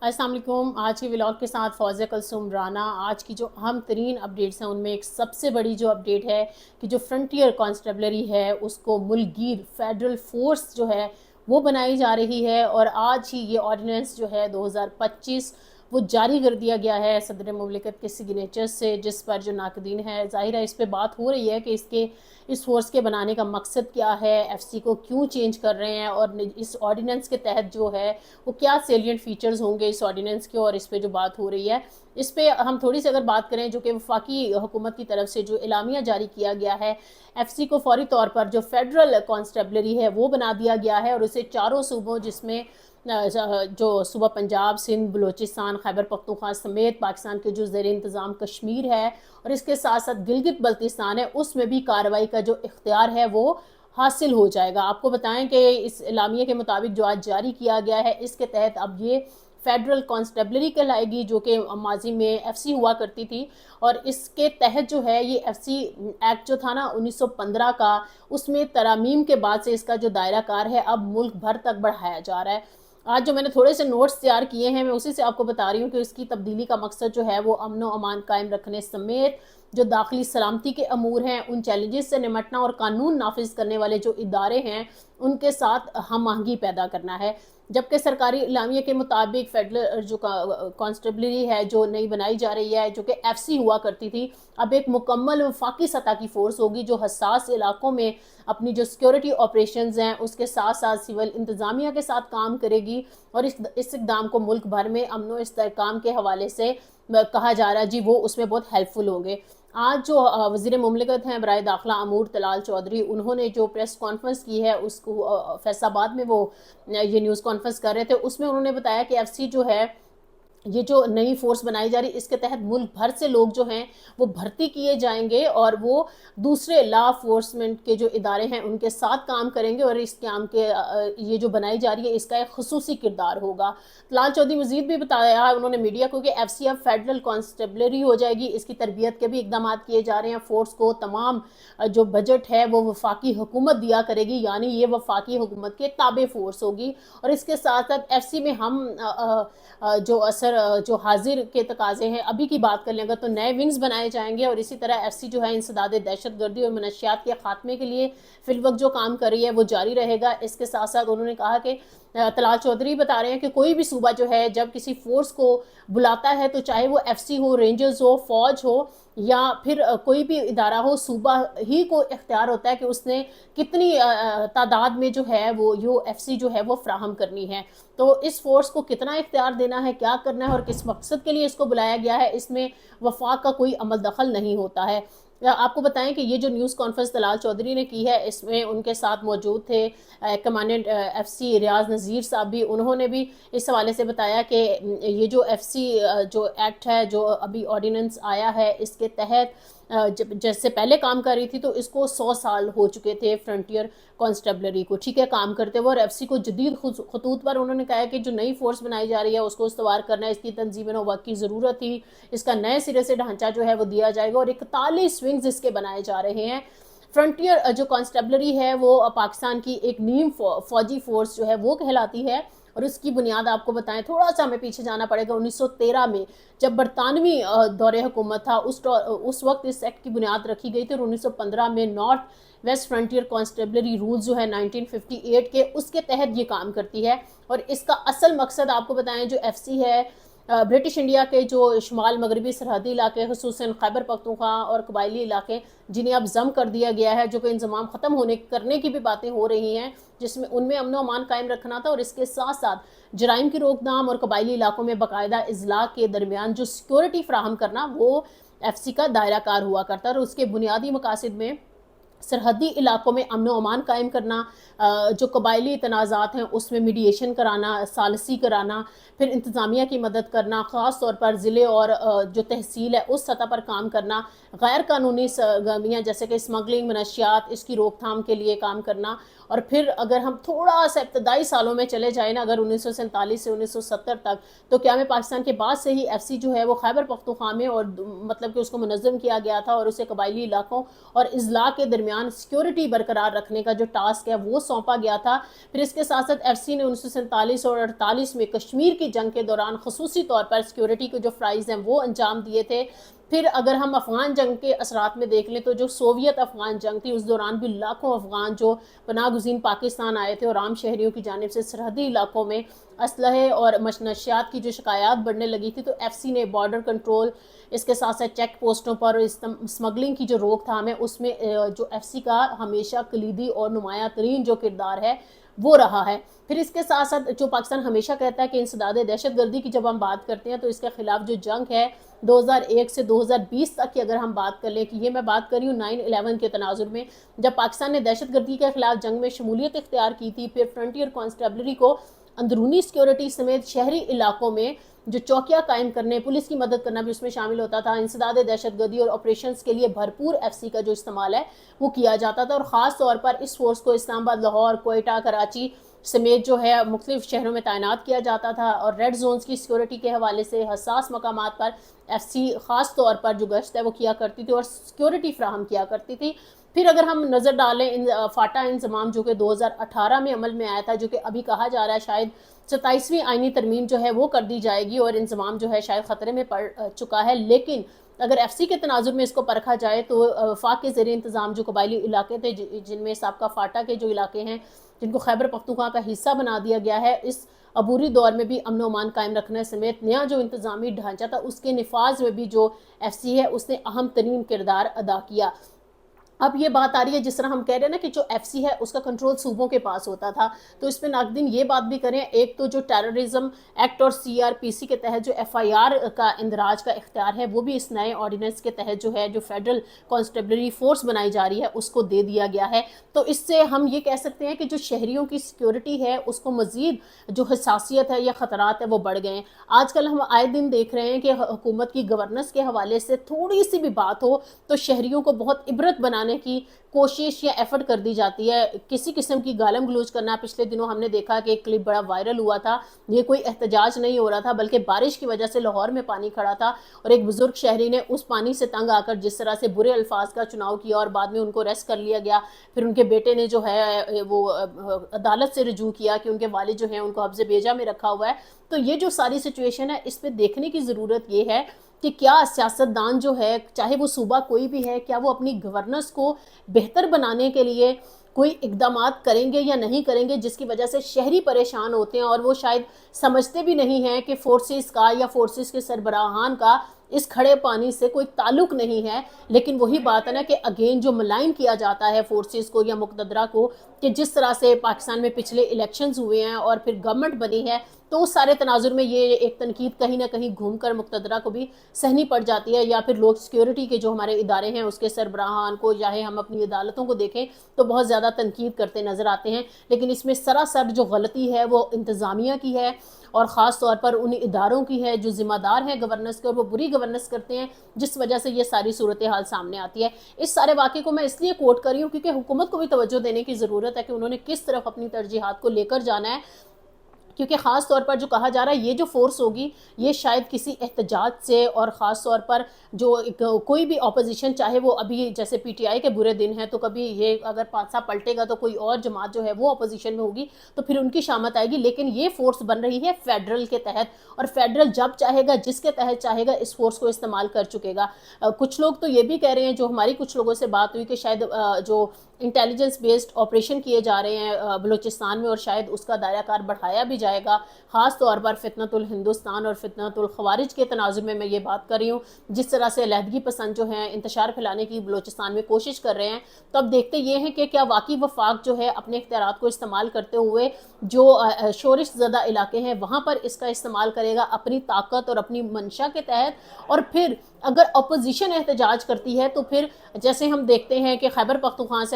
السلام علیکم۔ آج کے ولاگ کے ساتھ فوزیہ کلثوم رانا۔ آج کی جو اہم ترین اپڈیٹس ہیں ان میں ایک سب سے بڑی جو اپڈیٹ ہے کہ جو فرنٹیئر کانسٹیبلری ہے اس کو ملک گیر فیڈرل فورس جو ہے وہ بنائی جا رہی ہے، اور آج ہی یہ آرڈیننس جو ہے 2025 وہ جاری کر دیا گیا ہے صدر مملکت کے سگنیچر سے، جس پر جو ناقدین ہے ظاہر ہے اس پہ بات ہو رہی ہے کہ اس فورس کے بنانے کا مقصد کیا ہے، ایف سی کو کیوں چینج کر رہے ہیں، اور اس آرڈیننس کے تحت جو ہے وہ کیا سیلینٹ فیچرز ہوں گے اس آرڈیننس کے، اور اس پہ جو بات ہو رہی ہے اس پہ ہم تھوڑی سی اگر بات کریں جو کہ وفاقی حکومت کی طرف سے جو اعلامیہ جاری کیا گیا ہے، ایف سی کو فوری طور پر جو فیڈرل کانسٹیبلری ہے وہ بنا دیا گیا ہے، اور اسے چاروں صوبوں جس میں جو صوبہ پنجاب، سندھ، بلوچستان، خیبر پختونخوا سمیت پاکستان کے جو زیر انتظام کشمیر ہے اور اس کے ساتھ ساتھ گلگت بلتستان ہے، اس میں بھی کارروائی کا جو اختیار ہے وہ حاصل ہو جائے گا۔ آپ کو بتائیں کہ اس اعلامیہ کے مطابق جو آج جاری کیا گیا ہے اس کے تحت اب یہ فیڈرل کانسٹیبلری کہلائے گی، جو کہ ماضی میں ایف سی ہوا کرتی تھی، اور اس کے تحت جو ہے یہ ایف سی ایکٹ جو تھا نا 1915 کا، اس میں ترامیم کے بعد سے اس کا جو دائرہ کار ہے اب ملک بھر تک بڑھایا جا رہا ہے۔ آج جو میں نے تھوڑے سے نوٹس تیار کیے ہیں میں اسی سے آپ کو بتا رہی ہوں کہ اس کی تبدیلی کا مقصد جو ہے وہ امن و امان قائم رکھنے سمیت جو داخلی سلامتی کے امور ہیں ان چیلنجز سے نمٹنا، اور قانون نافذ کرنے والے جو ادارے ہیں ان کے ساتھ ہم آہنگی پیدا کرنا ہے۔ جبکہ سرکاری اعلامیہ کے مطابق فیڈرل جو کانسٹیبلری ہے جو نئی بنائی جا رہی ہے، جو کہ ایف سی ہوا کرتی تھی، اب ایک مکمل وفاقی سطح کی فورس ہوگی جو حساس علاقوں میں اپنی جو سیکیورٹی آپریشنز ہیں اس کے ساتھ ساتھ سول انتظامیہ کے ساتھ کام کرے گی، اور اس اقدام کو ملک بھر میں امن و استحکام کے حوالے سے کہا جا رہا ہے جی وہ اس میں بہت ہیلپ فل ہوں گے۔ آج جو وزیر مملکت ہیں برائے داخلہ امور طلال چودھری، انہوں نے جو پریس کانفرنس کی ہے اس کو فیصل آباد میں وہ یہ نیوز کانفرنس کر رہے تھے، اس میں انہوں نے بتایا کہ ایف سی جو ہے یہ جو نئی فورس بنائی جا رہی ہے اس کے تحت ملک بھر سے لوگ جو ہیں وہ بھرتی کیے جائیں گے، اور وہ دوسرے لا انفورسمنٹ کے جو ادارے ہیں ان کے ساتھ کام کریں گے، اور اس کام کے یہ جو بنائی جا رہی ہے اس کا ایک خصوصی کردار ہوگا۔ طلال چودھری مزید بھی بتایا انہوں نے میڈیا کو کہ ایف سی اب فیڈرل کانسٹیبلری ہو جائے گی، اس کی تربیت کے بھی اقدامات کیے جا رہے ہیں، فورس کو تمام جو بجٹ ہے وہ وفاقی حکومت دیا کرے گی، یعنی یہ وفاقی حکومت کے تابع فورس ہوگی، اور اس کے ساتھ ساتھ ایف سی میں ہم جو جو حاضر کے تقاضے ہیں ابھی کی بات کر لیں گے تو نئے ونگز بنائے جائیں گے، اور اسی طرح ایف سی جو ہے انسداد دہشت گردی اور منشیات کے خاتمے کے لیے فی الوقت جو کام کر رہی ہے وہ جاری رہے گا۔ اس کے ساتھ ساتھ انہوں نے کہا کہ طلال چودھری بتا رہے ہیں کہ کوئی بھی صوبہ جو ہے جب کسی فورس کو بلاتا ہے تو چاہے وہ ایف سی ہو، رینجرز ہو، فوج ہو، یا پھر کوئی بھی ادارہ ہو، صوبہ ہی کو اختیار ہوتا ہے کہ اس نے کتنی تعداد میں جو ہے وہ یو ایف سی جو ہے وہ فراہم کرنی ہے۔ تو اس فورس کو کتنا اختیار دینا ہے، کیا کرنا ہے اور کس مقصد کے لیے اس کو بلایا گیا ہے، اس میں وفاق کا کوئی عمل دخل نہیں ہوتا ہے۔ آپ کو بتائیں کہ یہ جو نیوز کانفرنس طلال چودھری نے کی ہے اس میں ان کے ساتھ موجود تھے کمانڈنٹ ایف سی ریاض نذیر صاحب بھی، انہوں نے بھی اس حوالے سے بتایا کہ یہ جو ایف سی جو ایکٹ ہے جو ابھی آرڈیننس آیا ہے اس کے تحت جیسے پہلے کام کر رہی تھی تو اس کو 100 سال ہو چکے تھے فرنٹیئر کانسٹیبلری کو، ٹھیک ہے، کام کرتے ہوئے، اور ایف سی کو جدید خطوط پر انہوں نے کہا ہے کہ جو نئی فورس بنائی جا رہی ہے اس کو استوار کرنا ہے، اس کی تنظیم و وقت کی ضرورت تھی، اس کا نئے سرے سے ڈھانچہ جو ہے وہ دیا جائے گا، اور 41 ونگز اس کے بنائے جا رہے ہیں۔ فرنٹیئر جو کانسٹیبلری ہے وہ پاکستان کی ایک نیم فوجی فورس جو ہے وہ کہلاتی ہے، اور اس کی بنیاد آپ کو بتائیں تھوڑا سا ہمیں پیچھے جانا پڑے گا، 1913 میں جب برطانوی دور حکومت تھا اس وقت اس ایکٹ کی بنیاد رکھی گئی تھی، اور 1915 میں North West Frontier Constabulary rules جو ہے 1958 کے اس کے تحت یہ کام کرتی ہے، اور اس کا اصل مقصد آپ کو بتائیں جو ایف سی ہے برٹش انڈیا کے جو شمال مغربی سرحدی علاقے خصوصاً خیبر پختونخوا اور قبائلی علاقے جنہیں اب ضم کر دیا گیا ہے، جو کہ انضمام ختم کرنے کی بھی باتیں ہو رہی ہیں، جس میں ان میں امن و امان قائم رکھنا تھا، اور اس کے ساتھ ساتھ جرائم کی روک تھام اور قبائلی علاقوں میں باقاعدہ اضلاع کے درمیان جو سیکیورٹی فراہم کرنا وہ ایف سی کا دائرہ کار ہوا کرتا ہے، اور اس کے بنیادی مقاصد میں سرحدی علاقوں میں امن و امان قائم کرنا، جو قبائلی تنازعات ہیں اس میں میڈیشن کرانا، ثالثی کرانا، پھر انتظامیہ کی مدد کرنا، خاص طور پر ضلع اور جو تحصیل ہے اس سطح پر کام کرنا، غیر قانونی سرگرمیاں جیسے کہ اسمگلنگ، منشیات، اس کی روک تھام کے لیے کام کرنا، اور پھر اگر ہم تھوڑا سا ابتدائی سالوں میں چلے جائیں نا، اگر 1947 سے 1970 تک، تو قیام پاکستان کے بعد سے ہی ایف سی جو ہے وہ خیبر پختونخوا میں، اور مطلب کہ اس کو منظم کیا گیا تھا اور اسے قبائلی علاقوں اور اضلاع کے درمیان سیکیورٹی برقرار رکھنے کا جو ٹاسک ہے وہ سونپا گیا تھا۔ پھر اس کے ساتھ ساتھ ایف سی نے 1947 اور 48 میں کشمیر کی جنگ کے دوران خصوصی طور پر سیکیورٹی کے جو فرائض ہیں وہ انجام دیے تھے۔ پھر اگر ہم افغان جنگ کے اثرات میں دیکھ لیں تو جو سوویت افغان جنگ تھی اس دوران بھی لاکھوں افغان جو پناہ گزین پاکستان آئے تھے اور عام شہریوں کی جانب سے سرحدی علاقوں میں اسلحے اور منشیات کی جو شکایات بڑھنے لگی تھی، تو ایف سی نے بارڈر کنٹرول، اس کے ساتھ ساتھ چیک پوسٹوں پر اسمگلنگ کی جو روک تھام ہے اس میں جو ایف سی کا ہمیشہ کلیدی اور نمایاں ترین جو کردار ہے وہ رہا ہے۔ پھر اس کے ساتھ ساتھ جو پاکستان ہمیشہ کہتا ہے کہ انسداد دہشت گردی کی جب ہم بات کرتے ہیں تو اس کے خلاف جو جنگ ہے 2001 سے 2020 تک کی اگر ہم بات کر لیں، کہ یہ میں بات کر رہی ہوں 9/11 کے تناظر میں، جب پاکستان نے دہشت گردی کے خلاف جنگ میں شمولیت اختیار کی تھی، پھر فرنٹیئر کانسٹیبلری کو اندرونی سیکیورٹی سمیت شہری علاقوں میں جو چوکیاں قائم کرنے، پولیس کی مدد کرنا بھی اس میں شامل ہوتا تھا، انسداد دہشت گردی اور آپریشنز کے لیے بھرپور ایف سی کا جو استعمال ہے وہ کیا جاتا تھا، اور خاص طور پر اس فورس کو اسلام آباد، لاہور، کوئٹہ، کراچی سمیت جو ہے مختلف شہروں میں تعینات کیا جاتا تھا، اور ریڈ زونز کی سیکیورٹی کے حوالے سے حساس مقامات پر ایف سی خاص طور پر جو گشت ہے وہ کیا کرتی تھی اور سیکیورٹی فراہم کیا کرتی تھی۔ پھر اگر ہم نظر ڈالیں فاٹا انضمام جو کہ 2018 میں عمل میں آیا تھا، جو کہ ابھی کہا جا رہا ہے شاید 27ویں آئینی ترمیم جو ہے وہ کر دی جائے گی اور انضمام جو ہے شاید خطرے میں پڑ چکا ہے، لیکن اگر ایف سی کے تناظر میں اس کو پرکھا جائے تو وفاق کے زیر انتظام جو قبائلی علاقے تھے، جن میں سابقہ فاٹا کے جو علاقے ہیں جن کو خیبر پختونخوا کا حصہ بنا دیا گیا ہے، اس عبوری دور میں بھی امن و امان قائم رکھنے سمیت نیا جو انتظامی ڈھانچہ تھا اس کے نفاذ میں بھی جو ایف سی ہے اس نے اہم ترین کردار ادا کیا۔ اب یہ بات آ رہی ہے، جس طرح ہم کہہ رہے ہیں نا کہ جو ایف سی ہے اس کا کنٹرول صوبوں کے پاس ہوتا تھا، تو اس میں ناقدین یہ بات بھی کریں، ایک تو جو ٹیررزم ایکٹ اور سی آر پی سی کے تحت جو ایف آئی آر کا اندراج کا اختیار ہے وہ بھی اس نئے آرڈیننس کے تحت جو ہے جو فیڈرل کانسٹیبلری فورس بنائی جا رہی ہے اس کو دے دیا گیا ہے۔ تو اس سے ہم یہ کہہ سکتے ہیں کہ جو شہریوں کی سیکیورٹی ہے اس کو مزید جو حساسیت ہے یا خطرات ہے وہ بڑھ گئے ہیں۔ آج کل ہم آئے دن دیکھ رہے ہیں کہ حکومت کی گورننس کے حوالے سے تھوڑی سی بھی بات ہو تو شہریوں کو بہت عبرت بنانے کی کوشش یا ایفرٹ کر دی جاتی ہے، کسی قسم کی گالم گلوچ کرنا۔ پچھلے دنوں ہم نے دیکھا کہ ایک کلپ بڑا وائرل ہوا تھا، یہ کوئی احتجاج نہیں ہو رہا تھا بلکہ بارش کی وجہ سے لاہور میں پانی کھڑا تھا اور ایک بزرگ شہری نے اس پانی سے تنگ آ کر جس طرح سے برے الفاظ کا چناؤ کیا اور بعد میں ان کو ریسٹ کر لیا گیا، پھر ان کے بیٹے نے جو ہے وہ عدالت سے رجوع کیا کہ ان کے والد جو ہیں ان کو حبس بیجا میں رکھا ہوا ہے۔ تو یہ جو ساری سچویشن ہے اس پہ دیکھنے کی ضرورت یہ ہے کہ کیا سیاستدان جو ہے چاہے وہ صوبہ کوئی بھی ہے، کیا وہ اپنی گورننس کو بہتر بنانے کے لیے کوئی اقدامات کریں گے یا نہیں کریں گے، جس کی وجہ سے شہری پریشان ہوتے ہیں اور وہ شاید سمجھتے بھی نہیں ہیں کہ فورسز کا یا فورسز کے سربراہان کا اس کھڑے پانی سے کوئی تعلق نہیں ہے۔ لیکن وہی بات ہے نا کہ اگین جو ملائن کیا جاتا ہے فورسز کو یا مقتدرہ کو، کہ جس طرح سے پاکستان میں پچھلے الیکشنز ہوئے ہیں اور پھر گورنمنٹ بنی ہے، تو اس سارے تناظر میں یہ ایک تنقید کہیں نہ کہیں گھوم کر مقتدرہ کو بھی سہنی پڑ جاتی ہے، یا پھر لوگ سیکیورٹی کے جو ہمارے ادارے ہیں اس کے سربراہان کو، چاہے ہم اپنی عدالتوں کو دیکھیں تو بہت زیادہ تنقید کرتے نظر آتے ہیں۔ لیکن اس میں سراسر جو غلطی ہے وہ انتظامیہ کی ہے اور خاص طور پر ان اداروں کی ہے جو ذمہ دار ہیں گورننس کے، اور وہ بری گورننس کرتے ہیں جس وجہ سے یہ ساری صورتحال سامنے آتی ہے۔ اس سارے واقعے کو میں اس لیے کوٹ کر رہی ہوں کیونکہ حکومت کو بھی توجہ دینے کی ضرورت ہے کہ انہوں نے کس طرف اپنی ترجیحات کو لے کر جانا ہے، کیونکہ خاص طور پر جو کہا جا رہا ہے یہ جو فورس ہوگی یہ شاید کسی احتجاج سے، اور خاص طور پر جو کوئی بھی اپوزیشن، چاہے وہ ابھی جیسے پی ٹی آئی کے برے دن ہیں تو کبھی یہ اگر پانسا پلٹے گا تو کوئی اور جماعت جو ہے وہ اپوزیشن میں ہوگی تو پھر ان کی شامت آئے گی، لیکن یہ فورس بن رہی ہے فیڈرل کے تحت، اور فیڈرل جب چاہے گا جس کے تحت چاہے گا اس فورس کو استعمال کر چکے گا۔ کچھ لوگ تو یہ بھی کہہ رہے ہیں، جو ہماری کچھ لوگوں سے بات ہوئی، کہ شاید جو انٹیلیجنس بیسڈ آپریشن کیے جا رہے ہیں بلوچستان میں اور شاید اس کا دائرہ کار بڑھایا بھی جائے گا، خاص طور پر فتنۃ الہندوستان اور فتنۃ الخوارج کے تناظر میں یہ بات کر رہی ہوں، جس طرح سے علیحدگی پسند جو ہیں انتشار پھیلانے کی بلوچستان میں کوشش کر رہے ہیں۔ تو اب دیکھتے یہ ہیں کہ کیا واقعی وفاق جو ہے اپنے اختیارات کو استعمال کرتے ہوئے جو شورش زدہ علاقے ہیں وہاں پر اس کا استعمال کرے گا اپنی طاقت اور اپنی منشا کے تحت، اور پھر اگر اپوزیشن احتجاج کرتی ہے تو پھر جیسے ہم دیکھتے ہیں کہ خیبر پختونخوا سے